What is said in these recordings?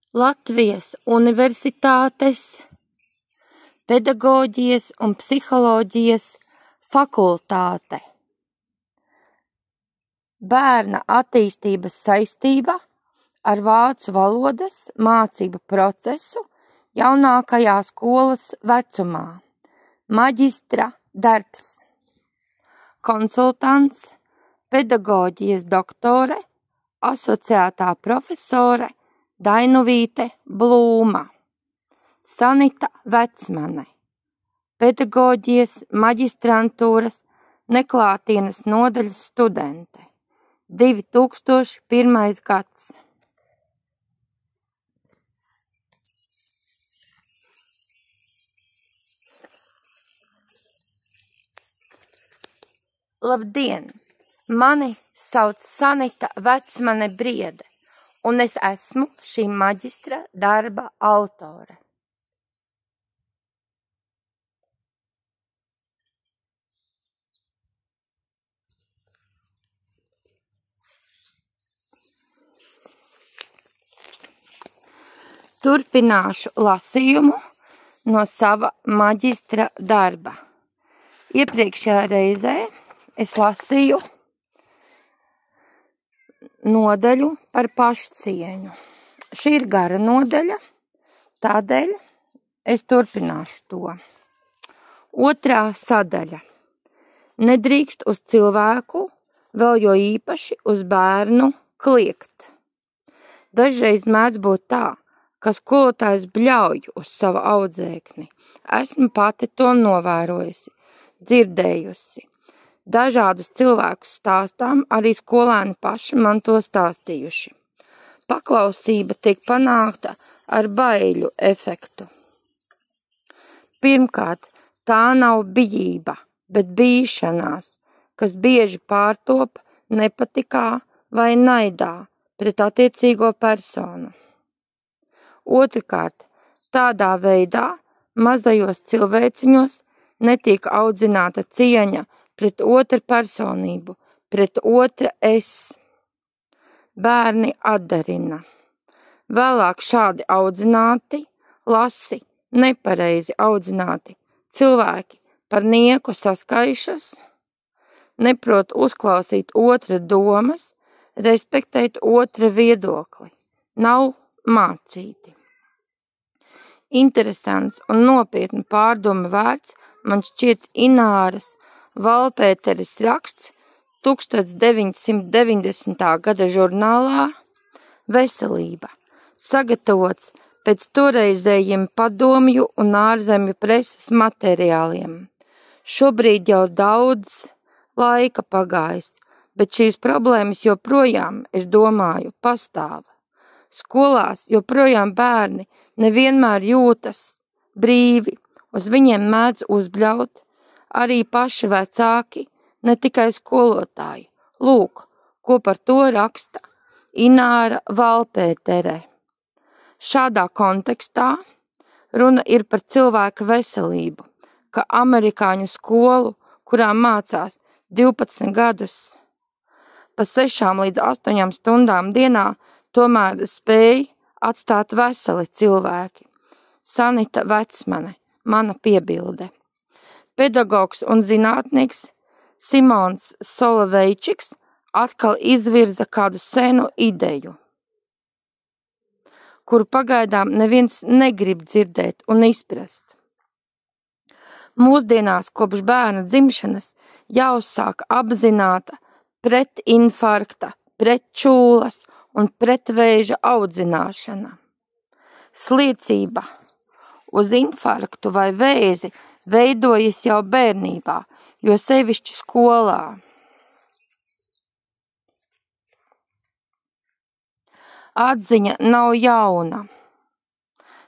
Latvijas Universitātes Pedagoģijas un psiholoģijas fakultāte. Bērna attīstības saistība ar vācu valodas mācību procesu jaunākajā skolas vecumā. Maģistra darbs. Konsultants, pedagoģijas doktore, asociētā profesore Dainuvīte Blūma. Sanita Vecmane. Pedagoģijas maģistrantūras neklātienes nodaļas studente. 2001. gads. Labdien! Mani sauc Sanita Vecmane Briede, un es esmu šī maģistra darba autore. Turpināšu lasījumu no sava maģistra darba. Iepriekšējā reizē es lasīju nodaļu par pašcieņu. Šī ir gara nodaļa, tādēļ es turpināšu to. Otrā sadaļa. Nedrīkst uz cilvēku, vēl jo īpaši uz bērnu, kliegt. Dažreiz mēdz būt tā, ka skolotājs bļauj uz savu audzēkni. Esmu pati to novērojusi, dzirdējusi. Dažādus cilvēkus stāstām, arī skolēni paši man to stāstījuši. Paklausība tiek panākta ar baiļu efektu. Pirmkārt, tā nav bijība, bet bīšanās, kas bieži pārtop nepatikā vai naidā pret attiecīgo personu. Otrkārt, tādā veidā mazajos cilvēciņos netiek audzināta cieņa pret otru personību, pret otra es. Bērni atdarina. Vēlāk šādi audzināti, lasi, nepareizi audzināti cilvēki par nieku saskaišas, neprot uzklausīt otra domas, respektēt otra viedokli, nav mācīti. Interesants un nopietni pārdomu vērts man šķiet Ināras Valpēteres raksts 1990. gada žurnālā Veselība, sagatavots pēc toreizējiem padomju un ārzemju preses materiāliem. Šobrīd jau daudz laika pagājis, bet šīs problēmas joprojām, es domāju, pastāv. Skolās joprojām bērni nevienmēr jūtas brīvi, uz viņiem mēdz uzbļaut arī paši vecāki, ne tikai skolotāji. Lūk, ko par to raksta Ināra Valpēterē. Šādā kontekstā runa ir par cilvēka veselību, ka amerikāņu skolu, kurā mācās 12 gadus, pa 6 līdz 8 stundām dienā, tomēr spēj atstāt veseli cilvēki. Sanita Vecmane, mana piebilde. Pedagogs un zinātnieks Simons Soloveičiks atkal izvirza kādu senu ideju, kuru pagaidām neviens negrib dzirdēt un izprast. Mūsdienās kopš bērna dzimšanas jāuzsāk apzināta pretinfarkta, pretčūlas un pretvēža audzināšana. Sliecība uz infarktu vai vēzi veidojas jau bērnībā, jo sevišķi skolā. Atziņa nav jauna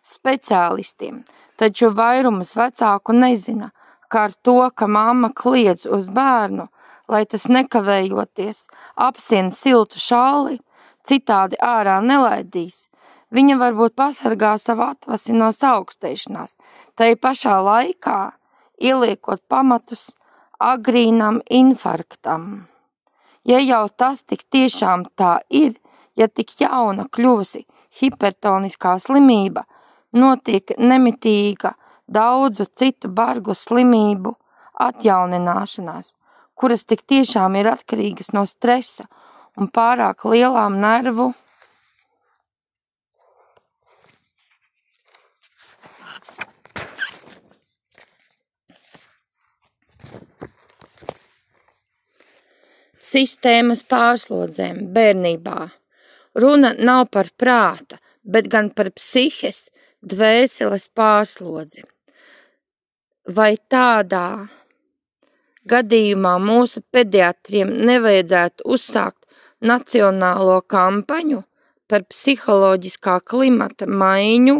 speciālistiem, taču vairums vecāku nezina, ka ar to, ka mamma kliedz uz bērnu, lai tas nekavējoties apsien siltu šalli, citādi ārā nelaidīs, viņa varbūt pasargā savu atvasi no saaugstēšanās, tai pašā laikā ieliekot pamatus agrīnam infarktam. Ja jau tas tik tiešām tā ir, ja tik jauna kļuvusi hipertoniskā slimība notiek nemitīga daudzu citu bargu slimību atjaunināšanās, kuras tik tiešām ir atkarīgas no stresa un pārāk lielām nervu sistēmas pārslodzēm bērnībā. Runa nav par prāta, bet gan par psihes, dvēseles pārslodzi. Vai tādā gadījumā mūsu pediatriem nevajadzētu uzsākt nacionālo kampaņu par psiholoģiskā klimata maiņu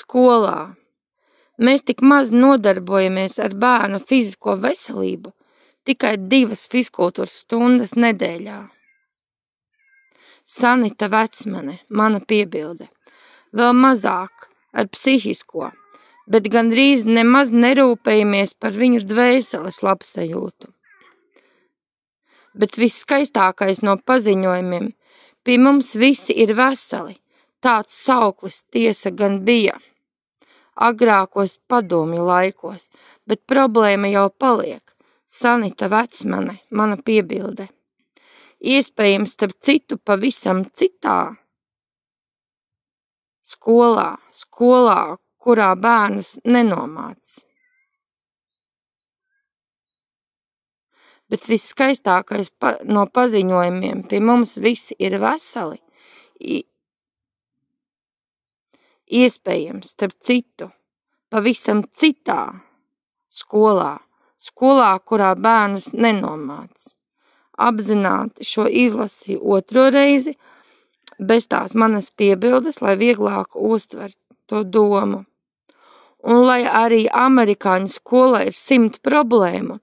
skolā? Mēs tik maz nodarbojamies ar bērnu fizisko veselību, tikai 2 fizkultūras stundas nedēļā. Sanita Vecmane, mana piebilde, vēl mazāk ar psihisko, bet gandrīz nemaz nerūpējamies par viņu dvēseles labsajūtu. Bet visskaistākais no paziņojumiem, pie mums visi ir veseli, tāds sauklis tiesa gan bija agrākos padomju laikos, bet problēma jau paliek. Sanita Vecmane, mana piebilde. Iespējams, starp citu, pavisam citā skolā, kurā bērnus nenomāc. Bet visskaistākais no paziņojumiem, pie mums visi ir veseli. Iespējams, starp citu, pavisam citā skolā, kurā bērnus nenomāc. Apzināti šo izlasīju 2. reizi, bez tās manas piebildes, lai vieglāk uztver to domu. Un lai arī amerikāņu skolā ir 100 problēmu,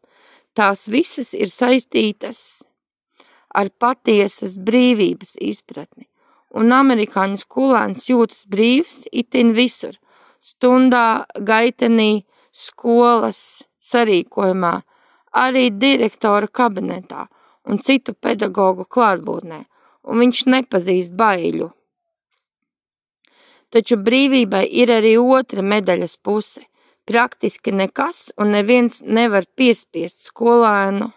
tās visas ir saistītas ar patiesas brīvības izpratni. Un amerikāņu skolēns jūtas brīvs itin visur, stundā, gaitenī, skolas sarīkojumā, arī direktora kabinetā un citu pedagogu klātbūtnē, un viņš nepazīst baiļu. Taču brīvībai ir arī otra medaļas puse. Praktiski nekas un neviens nevar piespiest skolēnu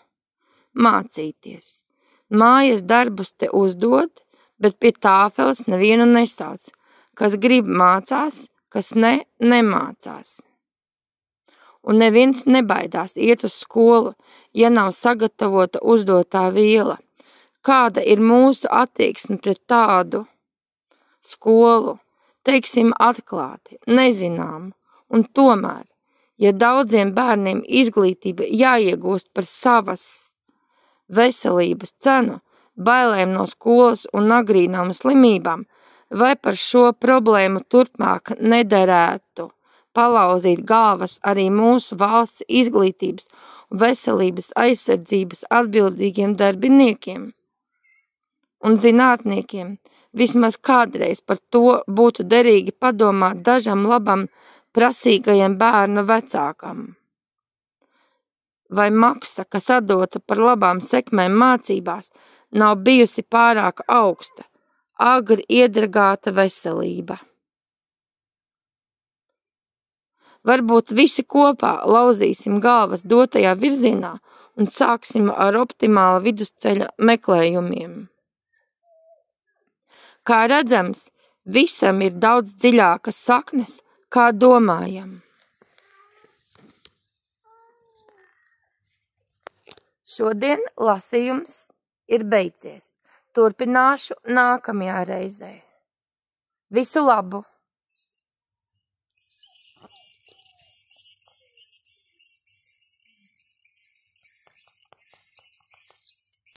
mācīties. Mājas darbus te uzdod, bet pie tāfeles nevienu nesauc. Kas grib mācās, kas nemācās. Un neviens nebaidās iet uz skolu, ja nav sagatavota uzdotā viela. Kāda ir mūsu attieksme pret tādu skolu? Teiksim atklāti, nezinām. Un tomēr, ja daudziem bērniem izglītība jāiegūst par savas veselības cenu, bailēm no skolas un agrīnām slimībām, vai par šo problēmu turpmāk nederētu palauzīt galvas arī mūsu valsts izglītības un veselības aizsardzības atbildīgiem darbiniekiem un zinātniekiem, vismaz kādreiz par to būtu derīgi padomāt dažam labam prasīgajam bērnu vecākam. Vai maksa, kas atdota par labām sekmēm mācībās, nav bijusi pārāk augsta, agri iedragāta veselība? Varbūt visi kopā lauzīsim galvas dotajā virzienā un sāksim ar optimāla vidusceļa meklējumiem. Kā redzams, visam ir daudz dziļākas saknes, kā domājam. Šodien lasījums ir beidzies. Turpināšu nākamajā reizē. Visu labu!